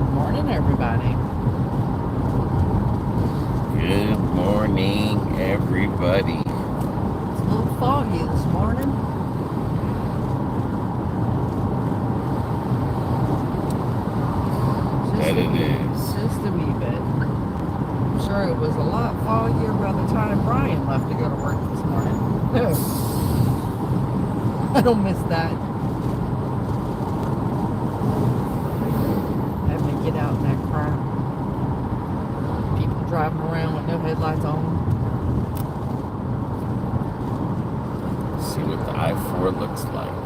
Good morning, everybody. Good morning, everybody. It's a little foggy this morning. That it is. Just a wee bit. I'm sure it was a lot foggier by the time Brian left to go to work this morning. I don't miss that. Having to get out in that car. People driving around with no headlights on. See what the I-4 looks like.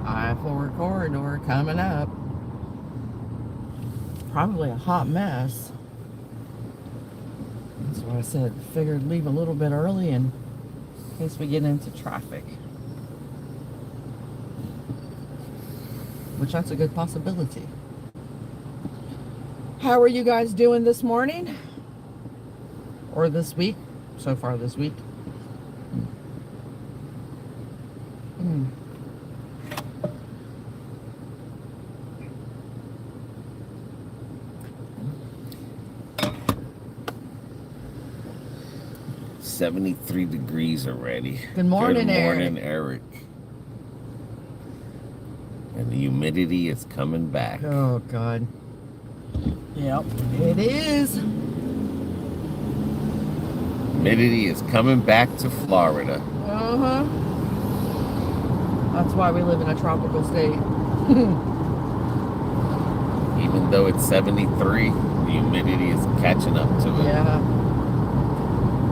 I-4 corridor coming up. Probably a hot mess. That's what I said. Figured leave a little bit early in case we get into traffic. Which that's a good possibility. How are you guys doing this morning? Or this week? So far this week. 73 degrees already. Good morning, Good morning, Eric. And the humidity is coming back. Oh, God. Yep, it is. Humidity is coming back to Florida. Uh-huh. That's why we live in a tropical state. Even though it's 73, the humidity is catching up to it. Yeah.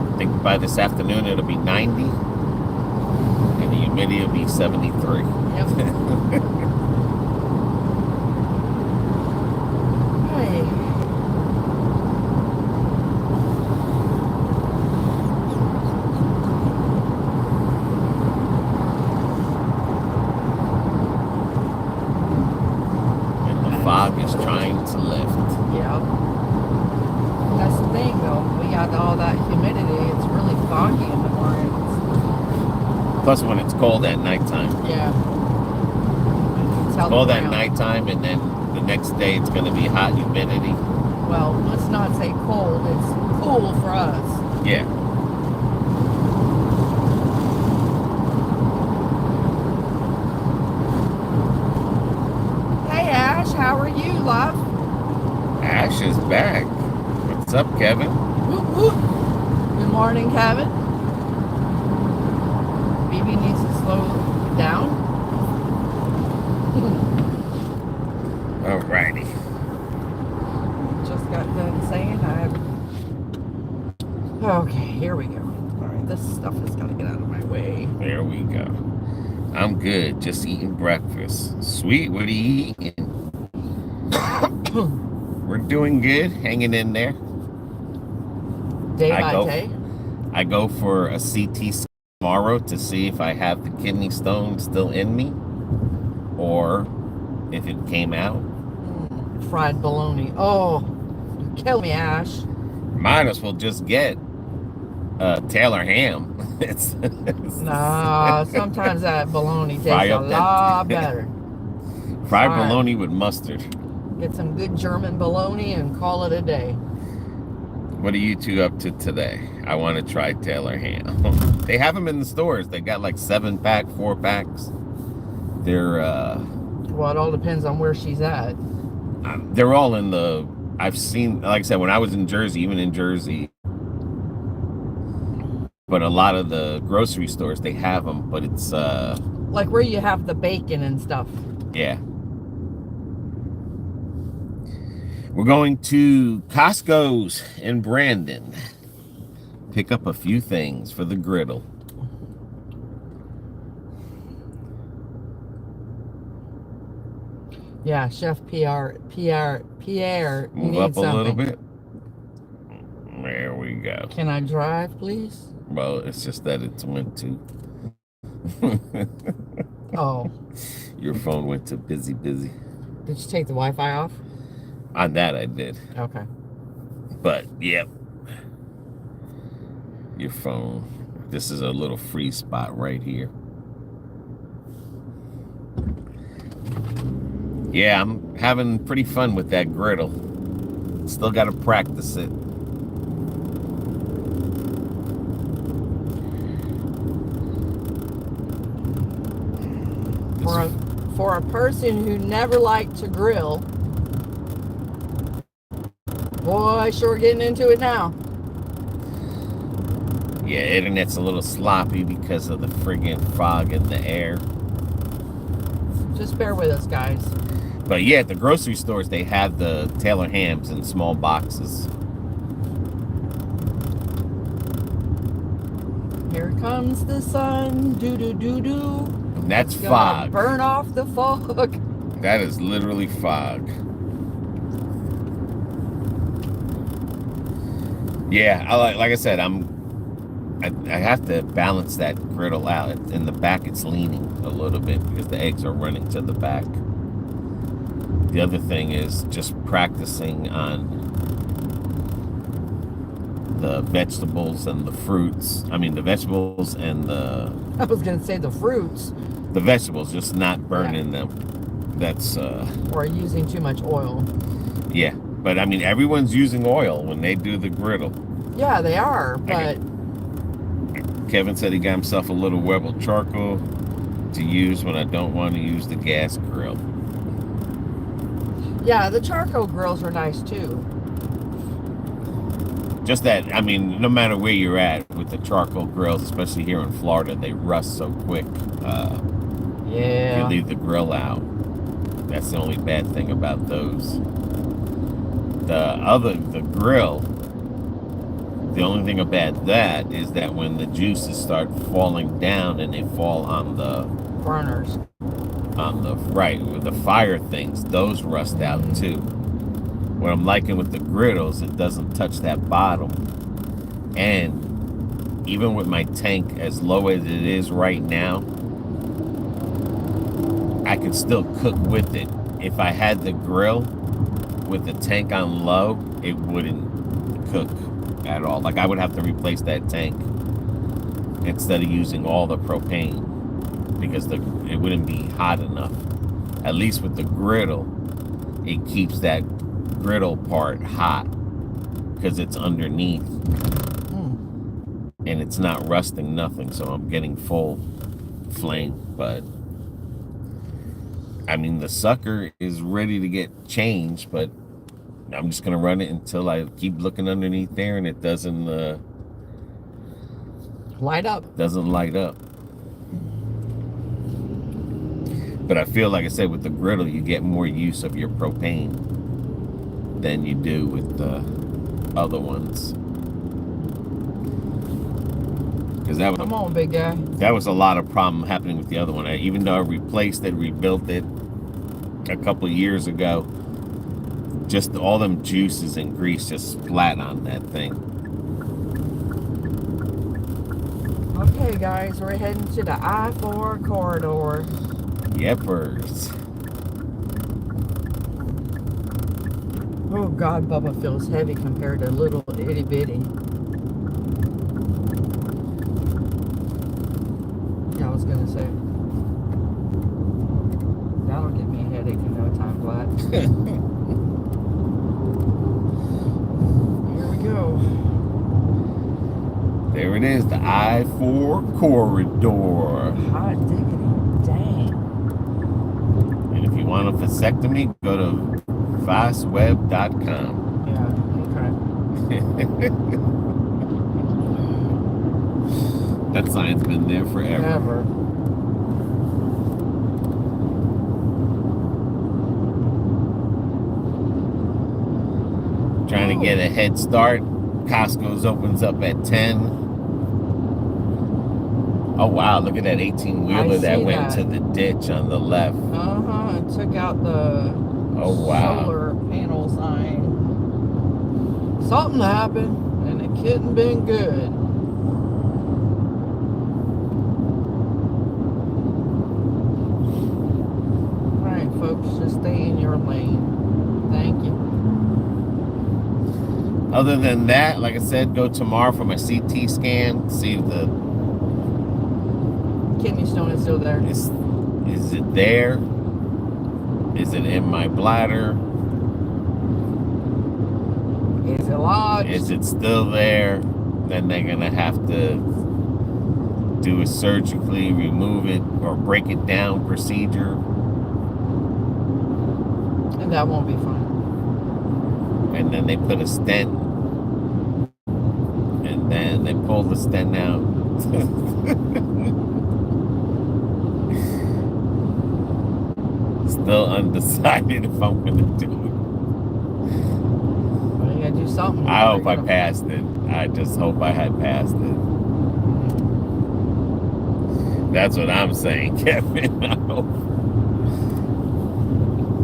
I think by this afternoon it'll be 90, and the humidity will be 73. Yep. Hey. And the fog is trying to lift. Yep. That's the thing, though. We got all that humidity. It's really foggy in the mornings. Plus when it's cold at nighttime. Yeah. It's cold at nighttime, and then the next day it's going to be hot humidity. Well, let's not say cold. It's cool for us. Yeah. Hey, Ash, how are you, love? Ash is back. What's up, Kevin? Whoop, whoop. Good morning, Kevin. Baby needs to slow down. Alrighty. Just got done saying Okay, here we go. Alright, this stuff is gonna get out of my way. There we go. I'm good. Just eating breakfast. Sweet, what are you eating? We're doing good. Hanging in there. Day by day. I go for a CT tomorrow to see if I have the kidney stone still in me or if it came out. Fried bologna. Oh, you kill me, Ash. Might as well just get Taylor ham. Nah, sometimes that bologna tastes a lot better. Fried bologna with mustard. Get some good German bologna and call it a day. What are you two up to today? I want to try Taylor ham. They have them in the stores. They got like 7-pack, 4-packs. They're well, it all depends on where she's at. They're all in the. I've seen, like I said, when I was in Jersey, even in Jersey. But a lot of the grocery stores, they have them, but it's like where you have the bacon and stuff. Yeah. We're going to Costco's in Brandon. Pick up a few things for the griddle. Yeah, Chef Pierre Move up a little bit. There we go. Can I drive, please? Well, it's just that it's went to. Oh. Your phone went to busy. Did you take the Wi-Fi off? On that I did. Okay. But, yep. Your phone. This is a little free spot right here. Yeah, I'm having pretty fun with that griddle. Still got to practice it. For a person who never liked to grill, boy, sure getting into it now. Yeah, internet's a little sloppy because of the friggin' fog in the air. Just bear with us, guys. But yeah, at the grocery stores, they have the Taylor hams in small boxes. Here comes the sun, doo-doo-doo-doo. And that's It's fog. gonna burn off the fog. That is literally fog. Yeah, like I said, I have to balance that griddle out. In the back, it's leaning a little bit because the eggs are running to the back. The other thing is just practicing on the vegetables and the fruits. I mean, the vegetables and the... I was gonna say the fruits. The vegetables, just not burning them. That's... Or using too much oil. Yeah, but I mean, everyone's using oil when they do the griddle. Yeah, they are, but... Kevin said he got himself a little Weber charcoal to use when I don't want to use the gas grill. Yeah, the charcoal grills are nice too. Just that, I mean, no matter where you're at with the charcoal grills, especially here in Florida, they rust so quick. If you leave the grill out, that's the only bad thing about those. The grill, the only thing about that is that when the juices start falling down and they fall on the burners, with the fire things, those rust out too. What I'm liking with the griddles, it doesn't touch that bottom. And even with my tank as low as it is right now, I can still cook with it. If I had the grill with the tank on low, it wouldn't cook at all. Like, I would have to replace that tank instead of using all the propane because it wouldn't be hot enough. At least with the griddle, it keeps that griddle part hot because it's underneath and it's not rusting nothing, so I'm getting full flame. But I mean, the sucker is ready to get changed, but I'm just gonna run it until I keep looking underneath there and it doesn't light up. Doesn't light up. But I feel, like I said, with the griddle, you get more use of your propane than you do with the other ones. Because that was, come on, big guy. That was a lot of problem happening with the other one. Even though I replaced it, rebuilt it a couple of years ago, just all them juices and grease just splat on that thing. Okay, guys, we're heading to the I-4 corridor. Yepers. Oh God, Bubba feels heavy compared to little itty bitty. Yeah, I was gonna say that'll give me a headache in no time flat. Here we go. There it is, the I-4 corridor. Hot diggity dang. And if you want a vasectomy, go to fastweb.com. Yeah, okay. That sign's been there forever. Trying to get a head start. Costco's opens up at 10. Oh wow, look at that 18-wheeler that went to the ditch on the left. It took out the solar panel sign. Something happened, and it couldn't been good. Alright, folks, just stay in your lane. Thank you. Other than that, like I said, go tomorrow for my CT scan, see if the kidney stone is still there. Is it there? Is it in my bladder? Is it lodged? Is it still there? Then they're gonna have to do a surgically remove it or break it down procedure. And that won't be fun. And then they put a stent. And then they pull the stent out. Still undecided if I'm gonna do it. Well, you gotta do something. I hope I passed it. I just hope I had passed it. That's what I'm saying, Kevin. I hope.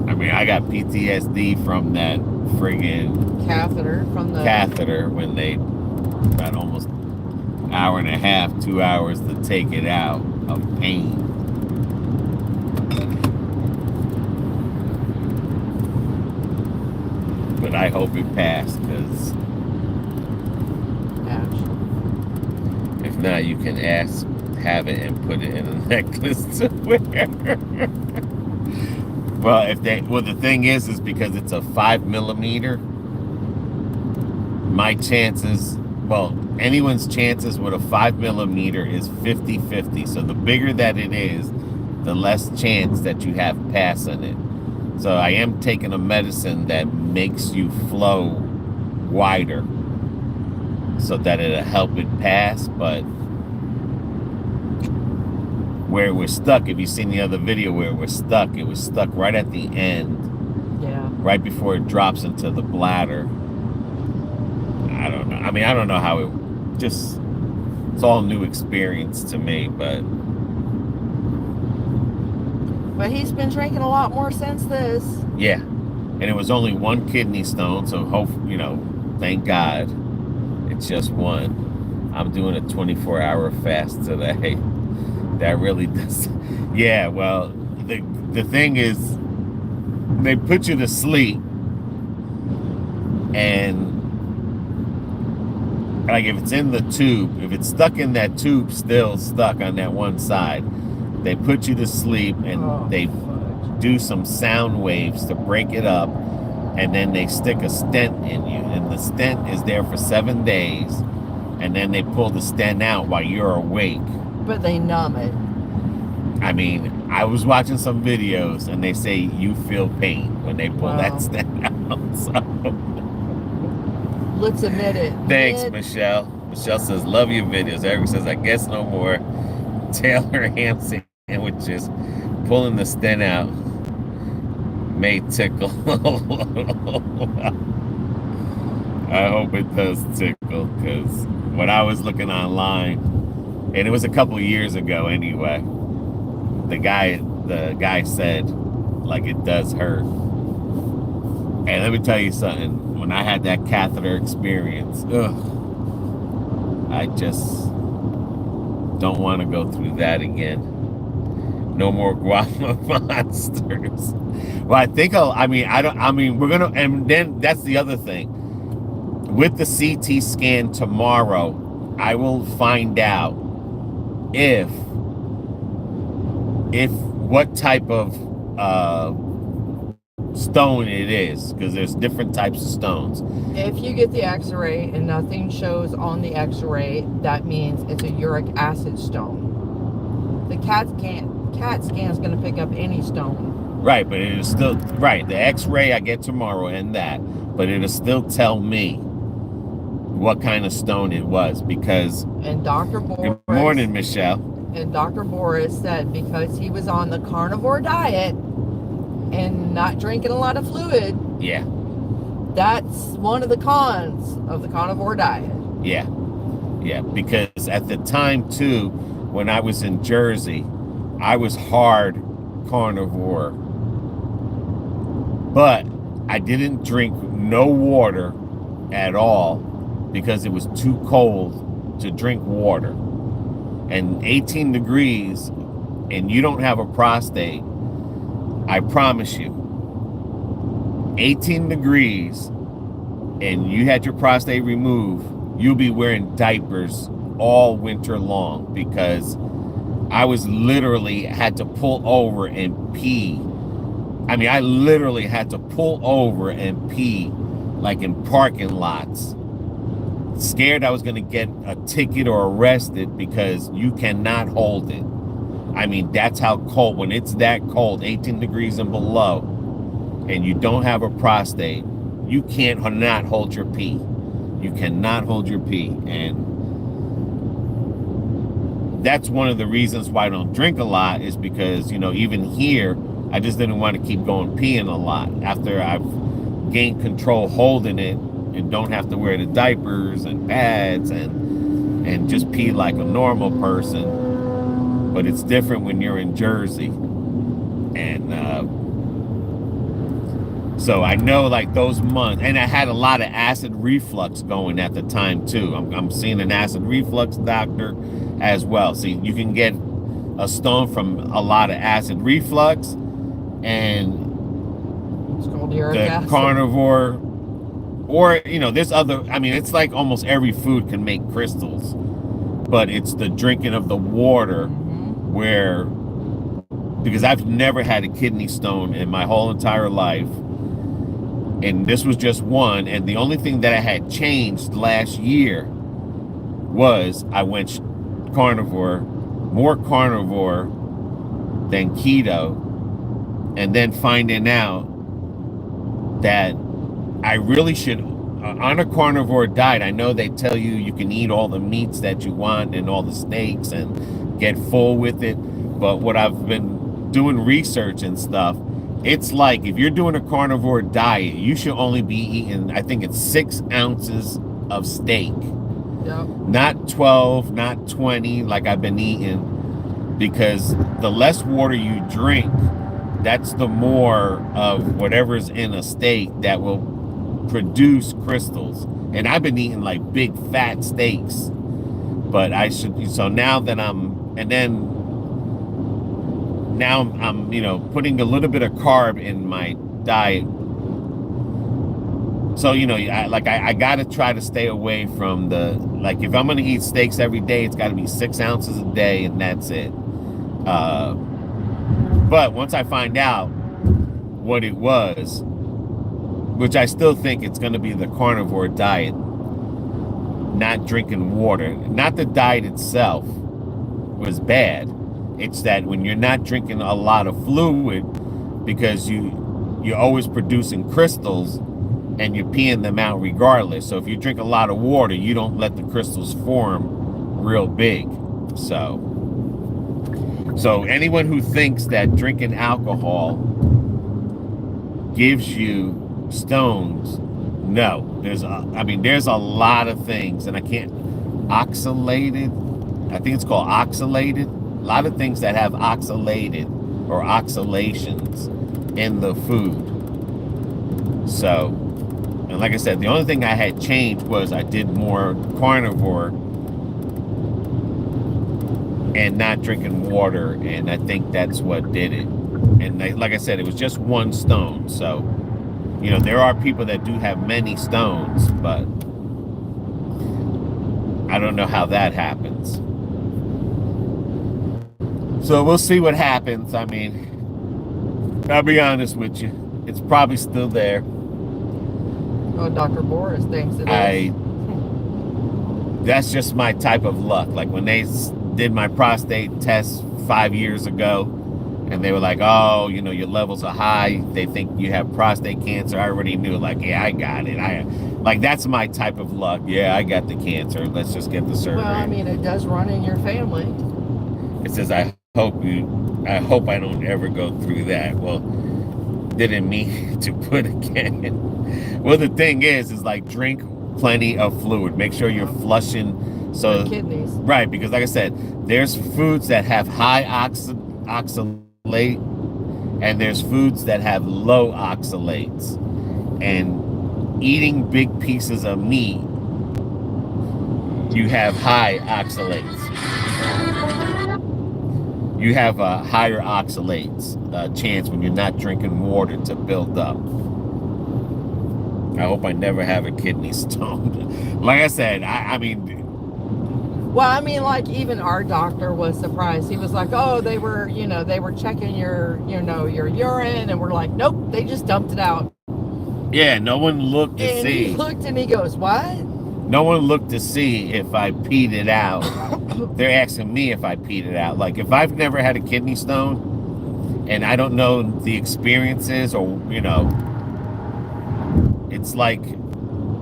I mean, I got PTSD from that friggin' catheter from the catheter when they about almost hour and a half, 2 hours to take it out of pain. But I hope it passed, because if not, you can have it and put it in a necklace to wear. Well, the thing is because it's a 5mm, my chances, anyone's chances with a 5mm is 50-50. So the bigger that it is, the less chance that you have passing it. So I am taking a medicine that makes you flow wider so that it'll help it pass. But where it was stuck, if you've seen the other video where it was stuck right at the end. Yeah. Right before it drops into the bladder. I don't know. I mean, I don't know how it's all new experience to me, but he's been drinking a lot more since this. Yeah. And it was only one kidney stone, so thank God it's just one. I'm doing a 24-hour fast today. That really does. Yeah, well, the thing is, they put you to sleep, and like if it's in the tube, if it's stuck in that tube, still stuck on that one side, they put you to sleep, and they do some sound waves to break it up, and then they stick a stent in you, and the stent is there for 7 days, and then they pull the stent out while you're awake. But they numb it. I mean, I was watching some videos, and they say you feel pain when they pull that stent out. So. Let's admit it. Thanks, Michelle. Michelle says, love your videos. Eric says, I guess no more Taylor ham sandwiches. Pulling the stent out may tickle. I hope it does tickle, because when I was looking online, and it was a couple of years ago anyway, the guy said, like, it does hurt. And let me tell you something, when I had that catheter experience, I just don't want to go through that again. No more guava monsters. Well, we're gonna, and then that's the other thing. With the CT scan tomorrow, I will find out if what type of stone it is, because there's different types of stones. If you get the x-ray and nothing shows on the x-ray, that means it's a uric acid stone. The CAT scan is going to pick up any stone. Right, but it is still right. The x-ray I get tomorrow and that, but it'll still tell me what kind of stone it was, because. And Dr. Boris. Good morning, Michelle. And Dr. Boris said because he was on the carnivore diet and not drinking a lot of fluid. Yeah. That's one of the cons of the carnivore diet. Yeah. Yeah, because at the time too, when I was in Jersey, I was hard carnivore. But I didn't drink no water at all because it was too cold to drink water. And 18 degrees, and you don't have a prostate, I promise you, 18 degrees, and you had your prostate removed, you'll be wearing diapers all winter long, because I was literally had to pull over and pee I mean, I literally had to pull over and pee, like in parking lots. Scared I was going to get a ticket or arrested because you cannot hold it. I mean, that's how cold, when it's that cold, 18 degrees and below, and you don't have a prostate, you can't not hold your pee. You cannot hold your pee. And that's one of the reasons why I don't drink a lot, is because, you know, even here, I just didn't want to keep going peeing a lot. After I've gained control holding it and don't have to wear the diapers and pads and just pee like a normal person. But it's different when you're in Jersey. And so I know, like, those months, and I had a lot of acid reflux going at the time too. I'm seeing an acid reflux doctor as well. See, you can get a stone from a lot of acid reflux, and It's called uric the acid. Carnivore, or, you know, there's other, I mean, it's like almost every food can make crystals, but it's the drinking of the water where, because I've never had a kidney stone in my whole entire life, and this was just one, and the only thing that I had changed last year was I went carnivore, more carnivore than keto, and then finding out that I really should, on a carnivore diet, I know they tell you you can eat all the meats that you want and all the steaks and get full with it, but what I've been doing research and stuff, it's like if you're doing a carnivore diet, you should only be eating, I think it's 6 ounces of steak. Yep. Not 12, not 20 like I've been eating, because the less water you drink, that's the more of whatever's in a steak that will produce crystals. And I've been eating like big fat steaks, but I should, so now that I'm, and then now I'm, you know, putting a little bit of carb in my diet. So, you know, I got to try to stay away from the, like, if I'm going to eat steaks every day, it's got to be 6 ounces a day, and that's it. But once I find out what it was, which I still think it's going to be the carnivore diet, not drinking water, not the diet itself was bad. It's that when you're not drinking a lot of fluid, because you're always producing crystals and you're peeing them out regardless. So if you drink a lot of water, you don't let the crystals form real big. So anyone who thinks that drinking alcohol gives you stones, no. There's a lot of things, and I can't, oxalated, I think it's called oxalated, a lot of things that have oxalated or oxalations in the food. So, and like I said, the only thing I had changed was I did more carnivore and not drinking water, and I think that's what did it. And like I said, it was just 1 stone. So, you know, there are people that do have many stones, but I don't know how that happens. So we'll see what happens. I mean, I'll be honest with you, it's probably still there. Oh, Dr. Boris thinks it is. That's just my type of luck. Like when they did my prostate test 5 years ago, and they were like, oh, you know, your levels are high, they think you have prostate cancer. I already knew, like, yeah, I got it. Like, that's my type of luck. Yeah, I got the cancer. Let's just get the surgery. Well, I mean, it does run in your family. It says, I hope I don't ever go through that. Well, didn't mean to put again. Well, the thing is like, drink plenty of fluid. Make sure you're flushing. So the kidneys. Right, because like I said, there's foods that have high oxalate, and there's foods that have low oxalates. And eating big pieces of meat, you have high oxalates. You have a higher oxalates chance when you're not drinking water to build up. I hope I never have a kidney stone. Like I said, I mean, Well, I mean, like, even our doctor was surprised. He was like, oh, they were checking your urine, and we're like, nope, they just dumped it out. Yeah, no one looked to And see. he looked and he goes, what? No one looked to see if I peed it out. They're asking me if I peed it out. Like, if I've never had a kidney stone and I don't know the experiences, or, it's like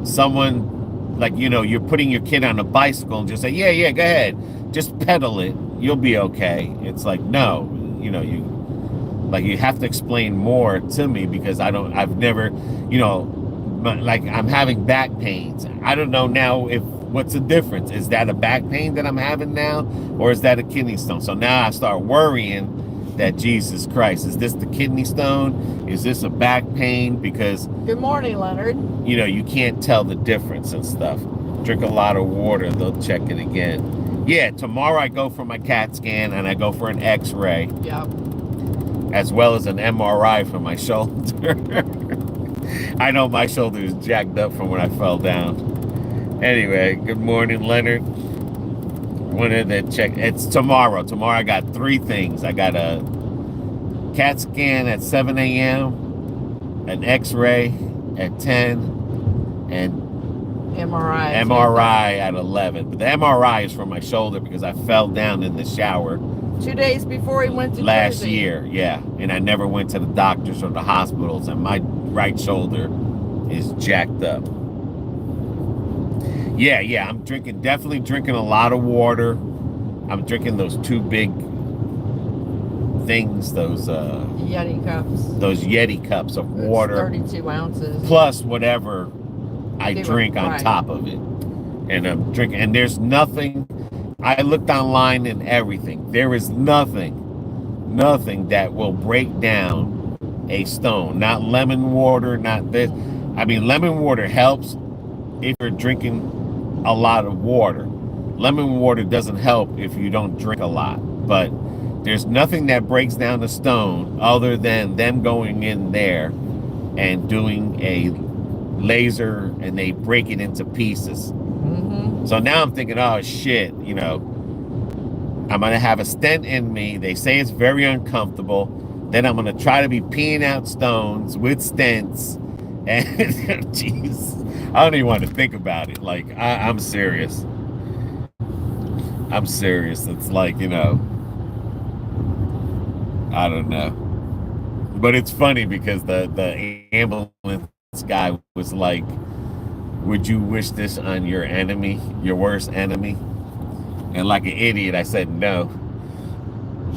someone, like, you're putting your kid on a bicycle and just say, yeah, go ahead. Just pedal it. You'll be okay. It's like, no, you have to explain more to me, because I've never, like, I'm having back pains. I don't know now what's the difference? Is that a back pain that I'm having now, or is that a kidney stone? So now I start worrying that, Jesus Christ, is this the kidney stone? Is this a back pain? Because good morning, Leonard. You can't tell the difference and stuff. Drink a lot of water, they'll check it again. Yeah, tomorrow I go for my CAT scan and I go for an X-ray. Yep. As well as an MRI for my shoulder. I know my shoulder is jacked up from when I fell down. Anyway, good morning, Leonard. Wanted to check. It's tomorrow. Tomorrow I got 3 things. I got a CAT scan at 7 a.m., an X-ray at 10, and MRI at 11. But the MRI is for my shoulder because I fell down in the shower 2 days before he went to last Jersey. year. Yeah, and I never went to the doctors or the hospitals, and my right shoulder is jacked up. Yeah, I'm definitely drinking a lot of water. I'm drinking those 2 big things, those Yeti cups. Those Yeti cups of water. 32 ounces. Plus whatever I drink on top of it. And I'm drinking, and there's nothing, I looked online and everything. There is nothing that will break down a stone. Not lemon water, not this. I mean, lemon water helps if you're drinking a lot of water. Lemon water doesn't help if you don't drink a lot. But there's nothing that breaks down a stone other than them going in there and doing a laser, and they break it into pieces. Mm-hmm. So now I'm thinking, oh shit, I'm gonna have a stent in me. They say it's very uncomfortable. Then I'm gonna try to be peeing out stones with stents, and jeez, I don't even want to think about it. Like, I'm serious. I'm serious. It's like, I don't know. But it's funny because the ambulance guy was like, would you wish this on your enemy, your worst enemy? And like an idiot, I said no.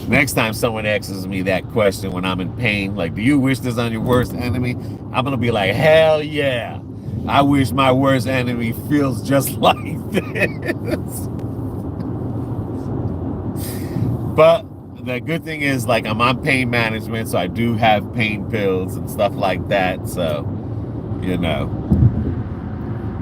Next time someone asks me that question when I'm in pain, like, do you wish this on your worst enemy? I'm going to be like, hell yeah. I wish my worst enemy feels just like this. But the good thing is, like, I'm on pain management, so I do have pain pills and stuff like that. So,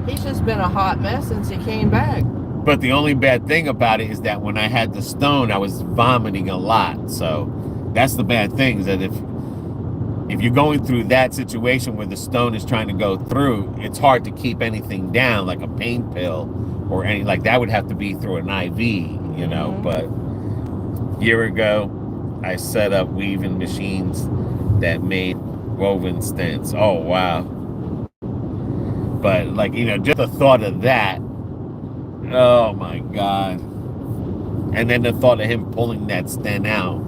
He's just been a hot mess since he came back. But the only bad thing about it is that when I had the stone, I was vomiting a lot. So that's the bad thing, is that if you're going through that situation where the stone is trying to go through, it's hard to keep anything down, like a pain pill or any, like that would have to be through an IV, Mm-hmm. But a year ago, I set up weaving machines that made woven stents. Oh, wow. But like, just the thought of that, oh my God. And then the thought of him pulling that stent out,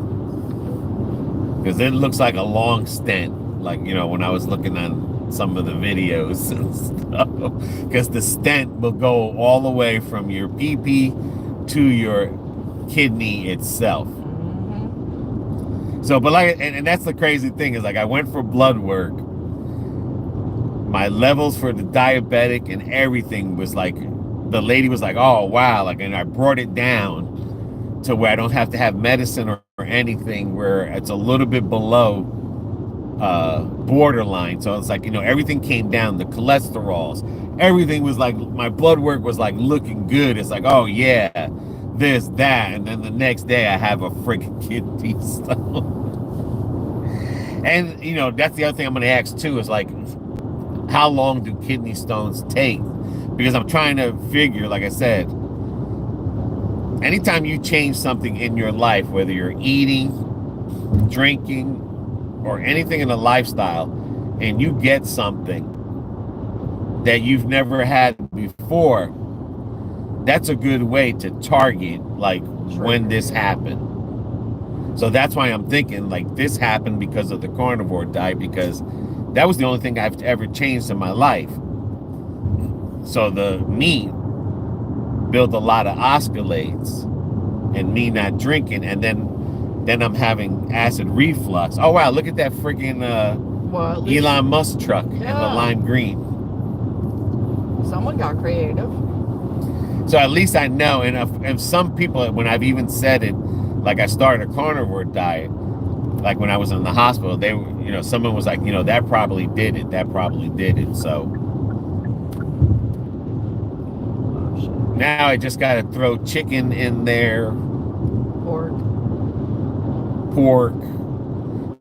because it looks like a long stent, like, when I was looking on some of the videos and stuff, because the stent will go all the way from your pee-pee to your kidney itself. Mm-hmm. So, but like, and that's the crazy thing, is like, I went for blood work. My levels for the diabetic and everything was like, the lady was like, oh, wow. Like, and I brought it down to where I don't have to have medicine or anything, where it's a little bit below borderline. So it's like, everything came down, the cholesterols, everything was like, my blood work was like looking good. It's like, oh yeah, this, that. And then the next day I have a freaking kidney stone. And, that's the other thing I'm going to ask too, is like, how long do kidney stones take? Because I'm trying to figure, like I said, anytime you change something in your life, whether you're eating, drinking, or anything in a lifestyle, and you get something that you've never had before, that's a good way to target, like, when this happened. So that's why I'm thinking, like, this happened because of the carnivore diet, because that was the only thing I've ever changed in my life. So the meat built a lot of osculates, and me not drinking, and then I'm having acid reflux. Oh wow, look at that freaking Elon Musk truck in the lime green. Someone got creative. So at least I know, and if some people, when I've even said it, like I started a carnivore diet, like when I was in the hospital, they were, you know, someone was like, you know, that probably did it. That probably did it. So now I just got to throw chicken in there. Pork,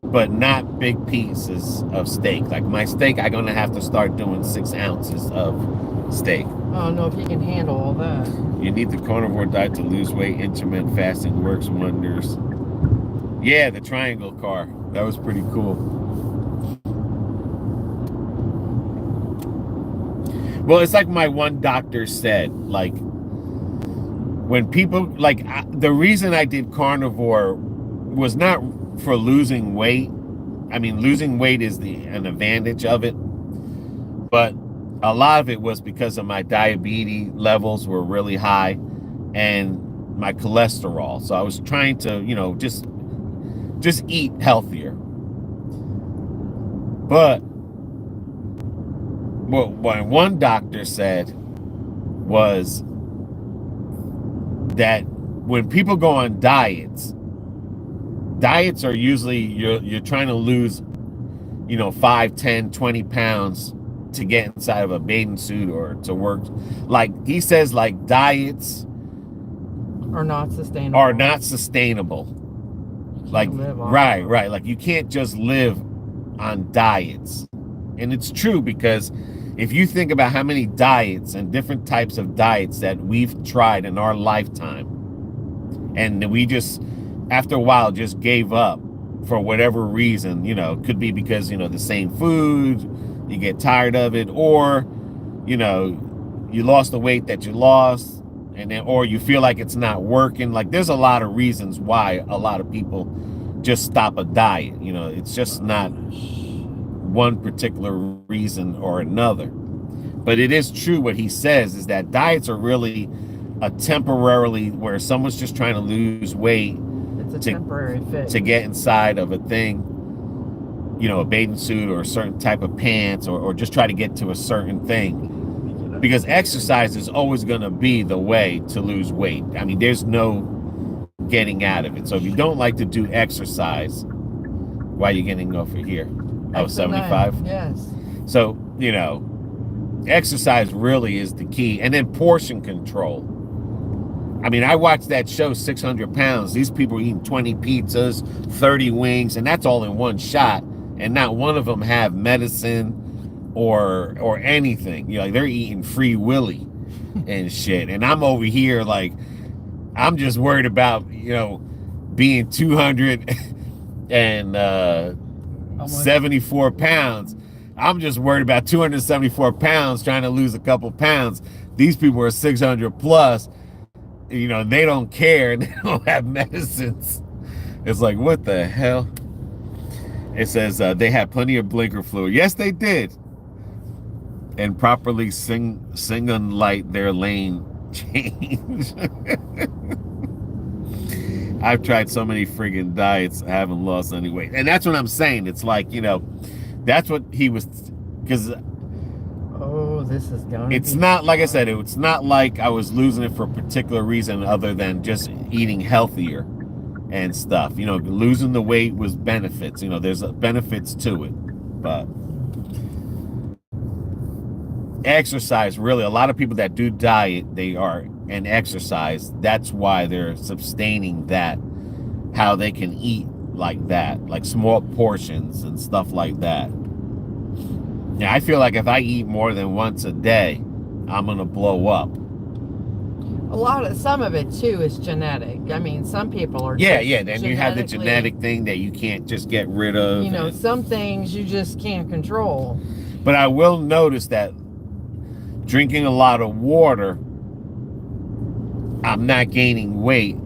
but not big pieces of steak. Like my steak, I'm going to have to start doing 6 ounces of steak. I don't know if you can handle all that. You need the carnivore diet to lose weight. Intermittent fasting works wonders. Yeah, the triangle car. That was pretty cool. Well, it's like my one doctor said, like, when people, like, the reason I did carnivore was not for losing weight. I mean, losing weight is an advantage of it. But a lot of it was because of my diabetes levels were really high and my cholesterol. So I was trying to, you know, just eat healthier. But what one doctor said was that when people go on diets are usually you're trying to lose, you know, 5, 10, 20 pounds to get inside of a bathing suit or to work. Like he says, like diets are not sustainable. Like right. Like you can't just live on diets. And it's true, because if you think about how many diets and different types of diets that we've tried in our lifetime, and we just, after a while, just gave up for whatever reason, you know, could be because, you know, the same food, you get tired of it, or, you know, you lost the weight that you lost, and then, or you feel like it's not working. Like there's a lot of reasons why a lot of people just stop a diet. You know, it's just not one particular reason or another. But it is true what he says is that diets are really a temporarily, where someone's just trying to lose weight. It's a temporary fix to get inside of a thing, you know, a bathing suit or a certain type of pants, or just try to get to a certain thing. Because exercise is always going to be the way to lose weight. I mean, there's no getting out of it. So if you don't like to do exercise, why are you getting over here? Oh, 75? Yes. So, you know, exercise really is the key. And then portion control. I mean, I watched that show, 600 Pounds. These people are eating 20 pizzas, 30 wings, and that's all in one shot. And not one of them have medicine or anything. You know, like they're eating Free Willy and shit. And I'm over here like, I'm just worried about, you know, being 274 pounds. I'm just worried about 274 pounds, trying to lose a couple pounds. These people are 600 plus. You know, they don't care. They don't have medicines. It's like, what the hell? It says they had plenty of blinker fluid. Yes, they did. And properly sing and light their lane change. I've tried so many friggin' diets. I haven't lost any weight. And that's what I'm saying. It's like, you know, that's what he was, because this is going. It's not, like I said, it's not like I was losing it for a particular reason other than just eating healthier and stuff. You know, losing the weight was benefits. You know, there's benefits to it. But exercise, really, a lot of people that do diet, they are, and exercise, that's why they're sustaining that, how they can eat like that, like small portions and stuff like that. Yeah, I feel like if I eat more than once a day, I'm gonna blow up. Some of it too is genetic. I mean, some people are then you have the genetic thing that you can't just get rid of. You know, some things you just can't control. But I will notice that drinking a lot of water, I'm not gaining weight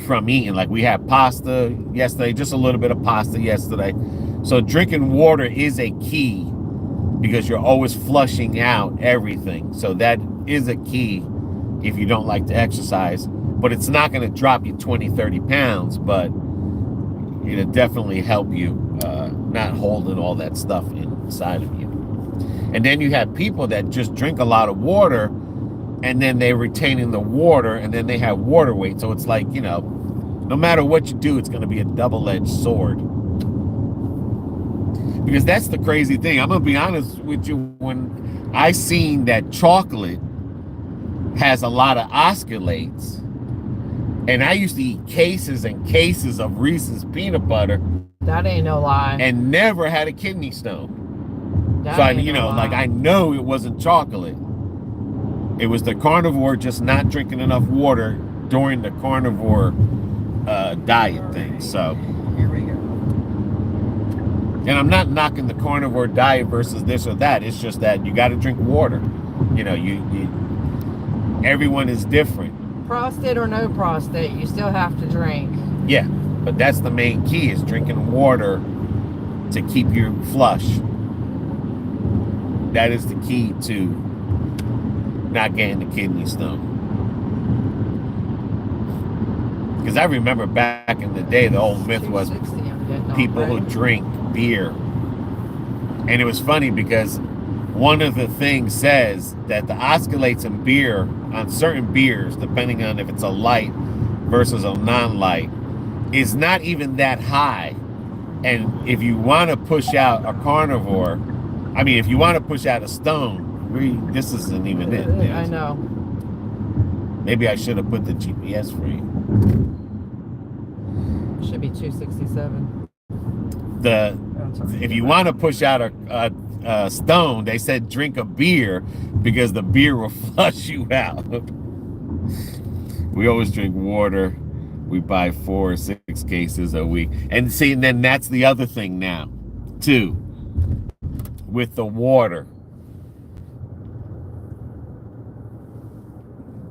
from eating. Like we had pasta yesterday, just a little bit of pasta yesterday. So drinking water is a key because you're always flushing out everything. So that is a key if you don't like to exercise. But it's not going to drop you 20, 30 pounds, but it'll definitely help you not holding all that stuff inside of you. And then you have people that just drink a lot of water and then they're retaining the water and then they have water weight. So it's like, you know, no matter what you do, it's going to be a double-edged sword. Because that's the crazy thing. I'm going to be honest with you. When I seen that chocolate has a lot of oxalates, and I used to eat cases and cases of Reese's peanut butter. That ain't no lie. And never had a kidney stone. That So, I know it wasn't chocolate. It was the carnivore just not drinking enough water during the carnivore diet thing. So, here we go. And I'm not knocking the carnivore diet versus this or that. It's just that you got to drink water. You know, everyone is different. Prostate or no prostate, you still have to drink. Yeah, but that's the main key, is drinking water to keep you flush. That is the key to not getting the kidney stone. Because I remember back in the day, the old myth was people who drink beer. And it was funny because one of the things says that the oxalates in beer, on certain beers, depending on if it's a light versus a non-light, is not even that high. And if you want to push out a carnivore, if you want to push out a stone, this isn't even it. I know. Maybe I should have put the GPS for you. Should be 267. If you want to push out a stone, they said drink a beer because the beer will flush you out. We always drink water. We buy 4 or 6 cases a week. And see, and then that's the other thing now, too, with the water.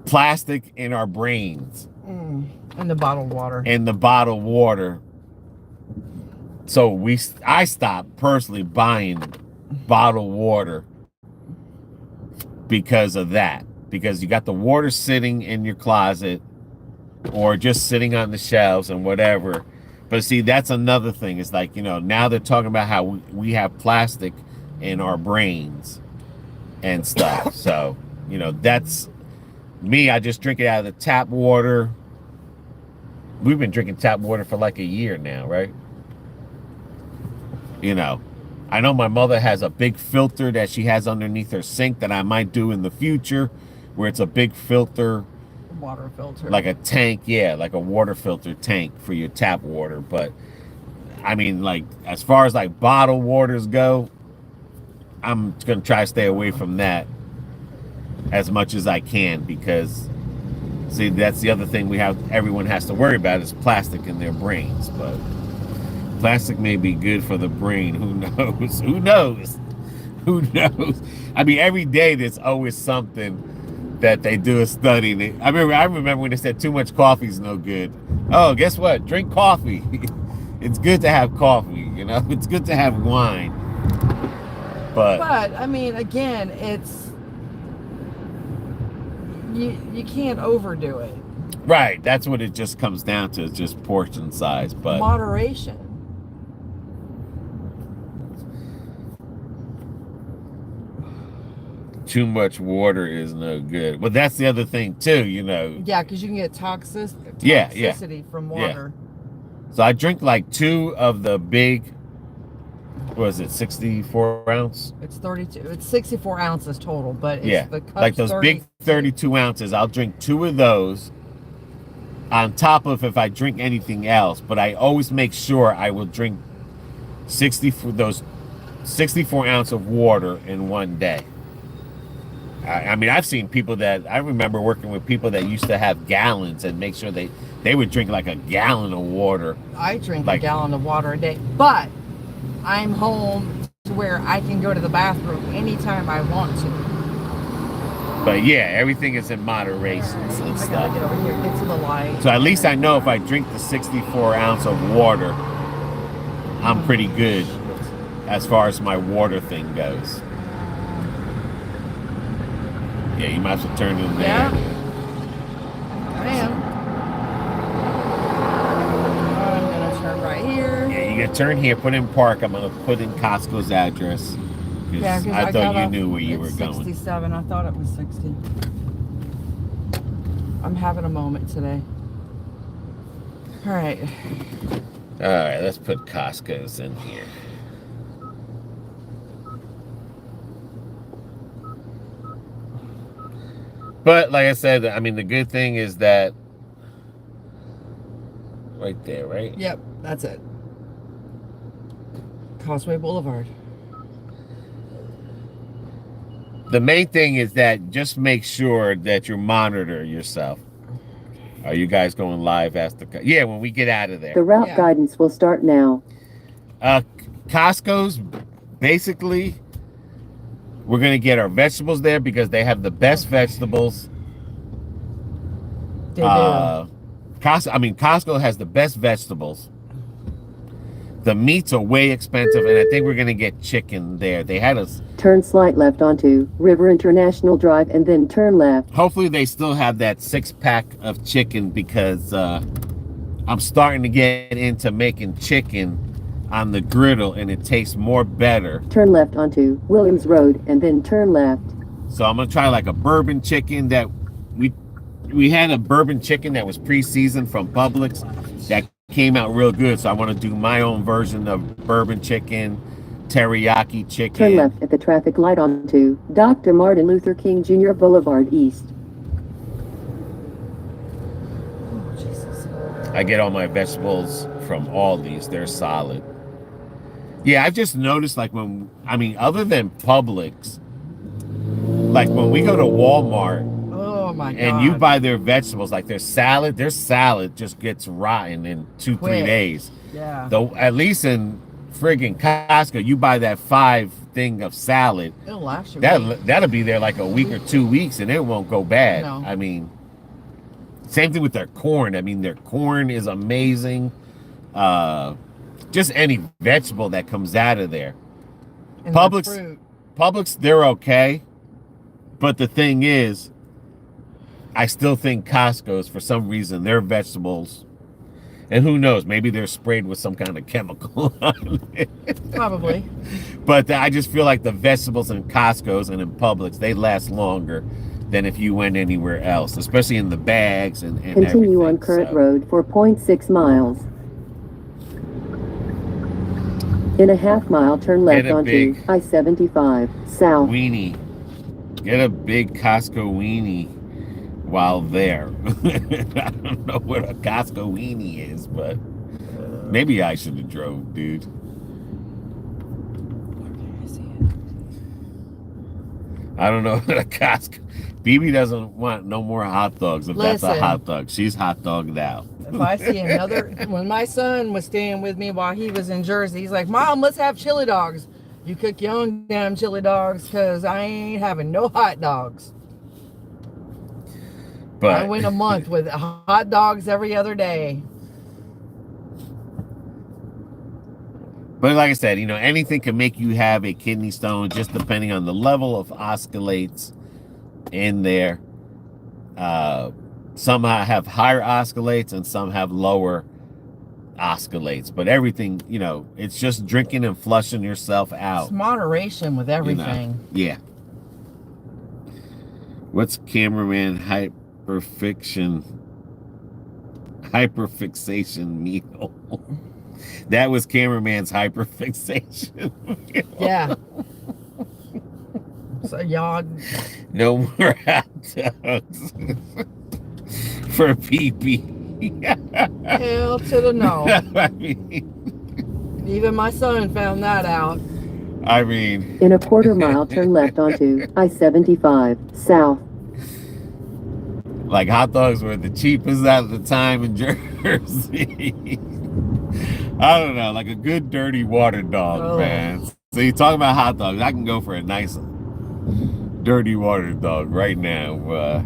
Plastic in our brains. And the bottled water. And the bottled water. So I stopped personally buying bottled water because of that. Because you got the water sitting in your closet or just sitting on the shelves and whatever. But see, that's another thing. It's like, now they're talking about how we have plastic in our brains and stuff. So, that's me. I just drink it out of the tap water. We've been drinking tap water for like a year now, right? I know my mother has a big filter that she has underneath her sink that I might do in the future, where it's a big filter. Water filter. Like a tank, yeah, like a water filter tank for your tap water. But, like, as far as like bottled waters go, I'm going to try to stay away from that as much as I can, because, see, that's the other thing everyone has to worry about is plastic in their brains. But plastic may be good for the brain. Who knows? Who knows? Who knows? Every day there's always something that they do a study. I remember when they said too much coffee is no good. Oh, guess what? Drink coffee. It's good to have coffee, It's good to have wine. But again, it's you can't overdo it. Right. That's what it just comes down to. It's just portion size. But moderation. Too much water is no good. But that's the other thing too, Yeah, because you can get toxicity from water. Yeah. So I drink like 2 of the big, what is it, 64 ounce? It's 32. It's 64 ounces total, but it's the cups, like those big 32 ounces. I'll drink 2 of those on top of if I drink anything else. But I always make sure I will drink 64 ounce of water in one day. I mean, I've seen people that I remember working with people that used to have gallons and make sure they would drink like a gallon of water. I drink a gallon of water a day, but I'm home to where I can go to the bathroom anytime I want to. But yeah, everything is in moderation and I stuff. gotta get over here, get to the light. So at least I know if I drink the 64 ounce of water, I'm pretty good as far as my water thing goes. Yeah, you might as well turn in there. Yeah. I am. I'm gonna turn right here. Yeah, you can turn here, put in park. I'm gonna put in Costco's address. Yeah, because I thought you knew where you were going. 67. I thought it was 60. I'm having a moment today. All right. All right, let's put Costco's in here. But like I said, I mean, the good thing is that right there, right? Yep, that's it. Causeway Boulevard. The main thing is that just make sure that you monitor yourself. Are you guys going live after? Yeah, when we get out of there. The route guidance will start now. Costco's, basically, we're going to get our vegetables there because they have the best vegetables. They do. Costco has the best vegetables. The meats are way expensive, and I think we're going to get chicken there. They had us. Turn slight left onto River International Drive and then turn left. Hopefully they still have that 6-pack of chicken because I'm starting to get into making chicken on the griddle and it tastes more better. Turn left onto Williams Road and then turn left. So I'm gonna try like a bourbon chicken that we had a bourbon chicken that was pre-seasoned from Publix that came out real good. So I want to do my own version of bourbon chicken, teriyaki chicken. Turn left at the traffic light onto Dr. Martin Luther King Jr. Boulevard East. Oh, Jesus. I get all my vegetables from Aldi's. They're solid. Yeah, I've just noticed like other than Publix, like when we go to Walmart, Oh my God. and you buy their vegetables, like their salad just gets rotten in 2-3 days. Yeah. Though at least in friggin' Costco, you buy that 5 thing of salad. It'll last you. That'll be there like a week or 2 weeks, and it won't go bad. No. I mean, same thing with their corn. I mean, their corn is amazing. Just any vegetable that comes out of there. And the Publix, fruit. Publix, they're okay. But the thing is, I still think Costco's, for some reason, their vegetables, and who knows, maybe they're sprayed with some kind of chemical on it. Probably. But I just feel like the vegetables in Costco's and in Publix, they last longer than if you went anywhere else, especially in the bags and Continue on everything, Current so. Road for 0.6 miles. In a half-mile, turn left onto I-75 South. Weenie. Get a big Costco weenie while there. I don't know what a Costco weenie is, but maybe I should have drove, dude. Okay, I see it. I don't know what a Costco. BB doesn't want no more hot dogs if that's a Listen. hot dog. She's hot dogged out. If I see another, when my son was staying with me while he was in Jersey, he's like, Mom, let's have chili dogs. You cook your own damn chili dogs because I ain't having no hot dogs. But I went a month with hot dogs every other day. But like I said, anything can make you have a kidney stone just depending on the level of osculates in there. Some have higher osculates and some have lower osculates. But everything, it's just drinking and flushing yourself out. It's moderation with everything. Yeah. What's cameraman hyperfixation meal? That was cameraman's hyperfixation meal. Yeah. So y'all, No more hot dogs for PP. hell to the no. I mean, Even my son found that out. I mean, In a quarter mile, turn left onto I-75 south. like hot dogs were the cheapest at the time in Jersey. I don't know, like a good dirty water dog, man. So you talk about hot dogs, I can go for a nice dirty water dog right now.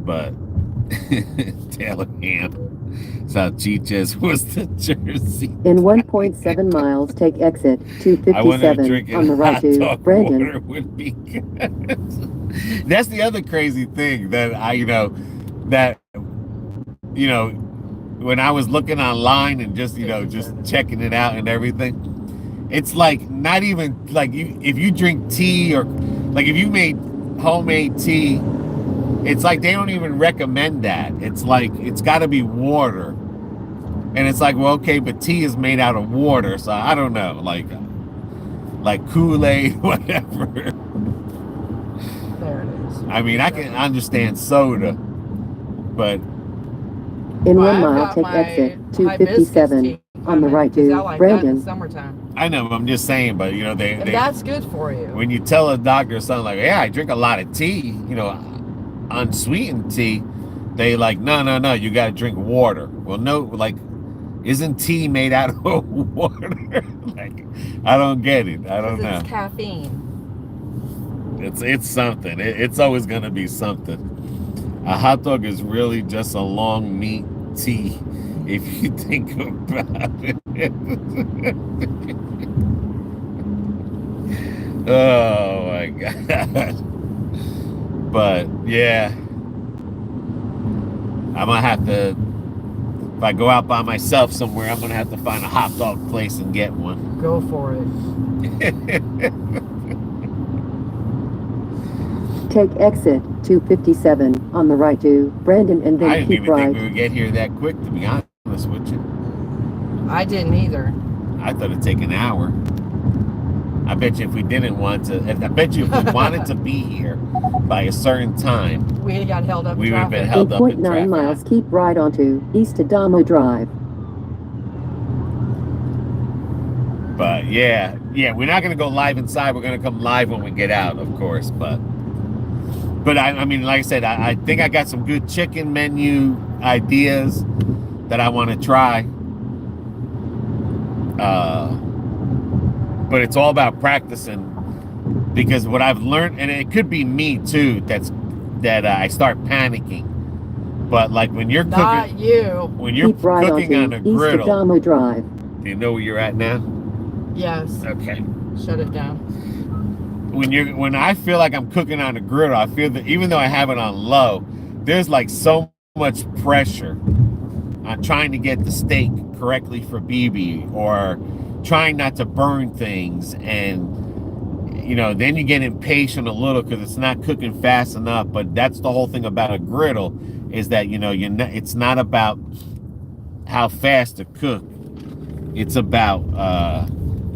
But Taylor Ham, Salchichas was the Jersey. In 1.7 miles, take exit I wonder if 257 drinking on the right hot to dog Brandon. water would be good. That's the other crazy thing that when I was looking online and just checking it out and everything, it's like not even like if you drink tea or like if you made homemade tea, it's like they don't even recommend that. It's like it's got to be water, and it's like, well, okay, but tea is made out of water, so I don't know, like Kool-Aid, whatever. There it is. I mean, I can understand soda, but in 1 mile, take exit 257 on the right to Brandon. Summertime. I know, I'm just saying, but they that's good for you. When you tell a doctor or something like, yeah, I drink a lot of tea, unsweetened tea, they like, no, you got to drink water. Well, no, like, isn't tea made out of water? Like, I don't get it. I don't know. It's caffeine. It's something. It's always gonna be something. A hot dog is really just a long meat tea, if you think about it. Oh my God. But yeah, I'm gonna have to, if I go out by myself somewhere, I'm gonna have to find a hot dog place and get one. Go for it. Take exit 257 on the right to Brandon and I then didn't keep even right. think we would get here that quick, to be honest with you. I didn't either. I thought it'd take an hour. I bet you if we didn't want to, I bet you if we wanted to be here by a certain time, we got held up. We would have been In held up in 0.9 traffic. miles, keep right onto East Adamo Drive. But yeah, we're not gonna go live inside. We're gonna come live when we get out, of course. But I mean, like I said, I think I got some good chicken menu ideas that I want to try. But it's all about practicing, because what I've learned, and it could be me too, that I start panicking. But like when you're Not cooking, you. when you're Keep right cooking on onto a East griddle, Adamo Drive. do you know where you're at now? Yes. Okay. Shut it down. When I feel like I'm cooking on a griddle, I feel that even though I have it on low, there's like so much pressure on trying to get the steak correctly for BB, or trying not to burn things, and then you get impatient a little because it's not cooking fast enough. But that's the whole thing about a griddle, is that it's not about how fast to cook. It's about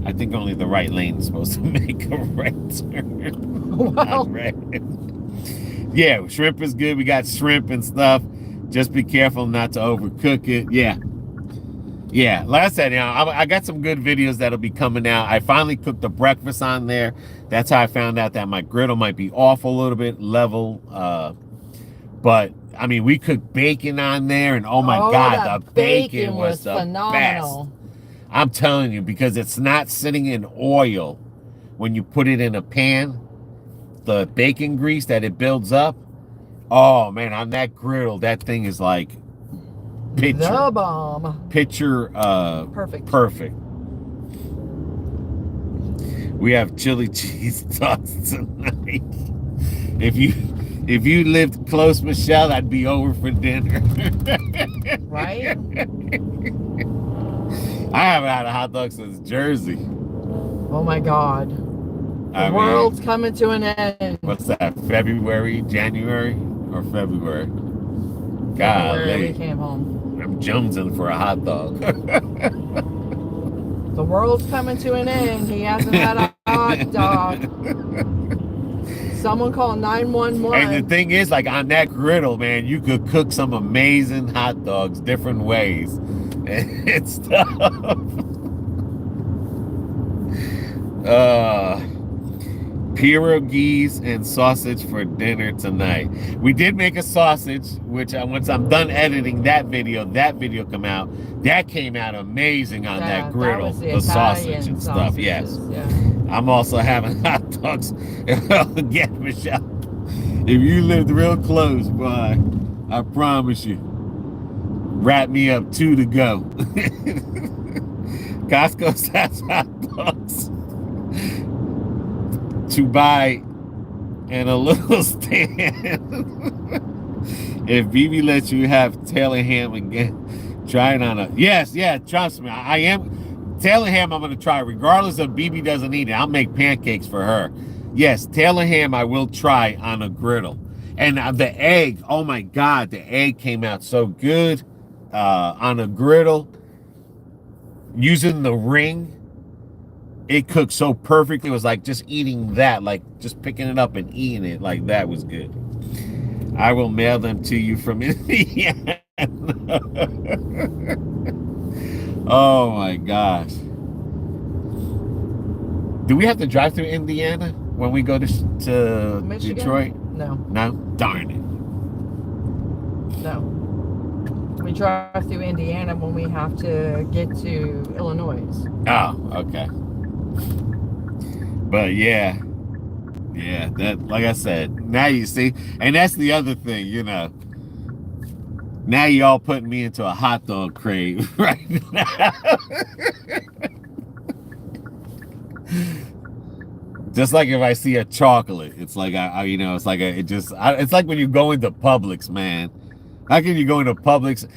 I think only the right lane is supposed to make a right turn. Well, right. Yeah, shrimp is good. We got shrimp and stuff. Just be careful not to overcook it. Yeah. Like I said, I got some good videos that'll be coming out. I finally cooked the breakfast on there. That's how I found out that my griddle might be off a little bit level. But I mean, we cooked bacon on there, and oh my God, the bacon was the phenomenal. best. I'm telling you, because it's not sitting in oil when you put it in a pan. The bacon grease that it builds up. Oh man, on that griddle, that thing is like The bomb. Perfect. We have chili cheese dogs tonight. If you lived close, Michelle, I'd be over for dinner. Right? I haven't had a hot dog since Jersey. Oh my God. The world's coming to an end. What's that? February, January, or February? February, Golly. we came home. I'm jonesing for a hot dog. The world's coming to an end. He hasn't had a hot dog. Someone call 911. And the thing is, like on that griddle, man, you could cook some amazing hot dogs different ways. and stuff. Pierogies and sausage for dinner tonight. We did make a sausage, which once I'm done editing that video come out. That came out amazing on that griddle, the sausage and stuff. Yes. Yeah. I'm also having hot dogs. Again, Michelle, if you lived real close, boy, I promise you, wrap me up 2 to go. Costco has hot dogs to buy and a little stand. If BB lets you have Taylor ham again, try it on a trust me, I am Taylor ham. I'm gonna try regardless of BB doesn't eat it. I'll make pancakes for her. Yes, Taylor ham I will try on a griddle. And the egg, oh my God, the egg came out so good on a griddle using the ring. It cooked so perfectly. It was like just eating that, like just picking it up and eating it. Like that was good. I will mail them to you from Indiana. Oh my gosh. Do we have to drive through Indiana when we go to Michigan? Detroit? No. No? Darn it. No. We drive through Indiana when we have to get to Illinois. Oh, okay. But yeah, that, like I said, now you see, and that's the other thing, you know. Now y'all putting me into a hot dog crave right now. Just like if I see a chocolate, it's like it's like it's like when you go into Publix, man. How can you go into Publix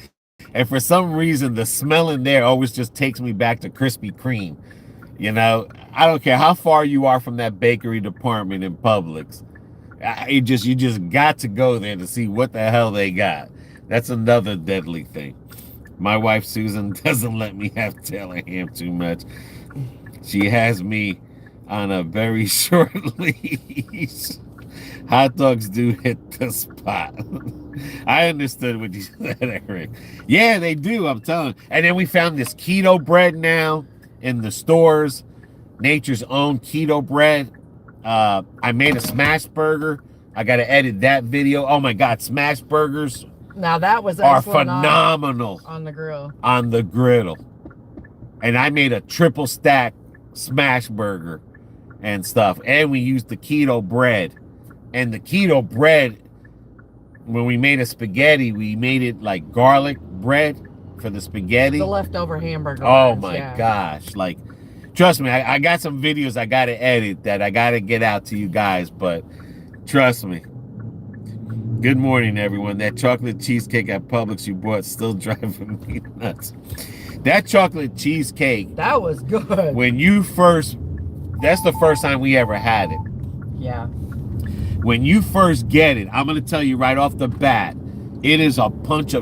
and for some reason the smell in there always just takes me back to Krispy Kreme? You know, I don't care how far you are from that bakery department in Publix. You just got to go there to see what the hell they got. That's another deadly thing. My wife Susan doesn't let me have Taylor ham too much. She has me on a very short leash. Hot dogs do hit the spot. I understood what you said, Eric. Yeah, they do, I'm telling you. And then we found this keto bread now in the stores. Nature's Own keto bread. I made a smash burger. I got to edit that video. Oh my God, smash burgers now that was are phenomenal on the grill. On the griddle. And I made a triple stack smash burger and stuff. And we used the keto bread. And the keto bread, when we made a spaghetti, we made it like garlic bread for the spaghetti. The leftover hamburger. Oh my gosh. Like, trust me, I got some videos I got to edit that I got to get out to you guys, but trust me. Good morning, everyone. That chocolate cheesecake at Publix you bought still driving me nuts. That chocolate cheesecake. That was good. When you first, that's the first time we ever had it. Yeah. When you first get it, I'm going to tell you right off the bat, it is a punch of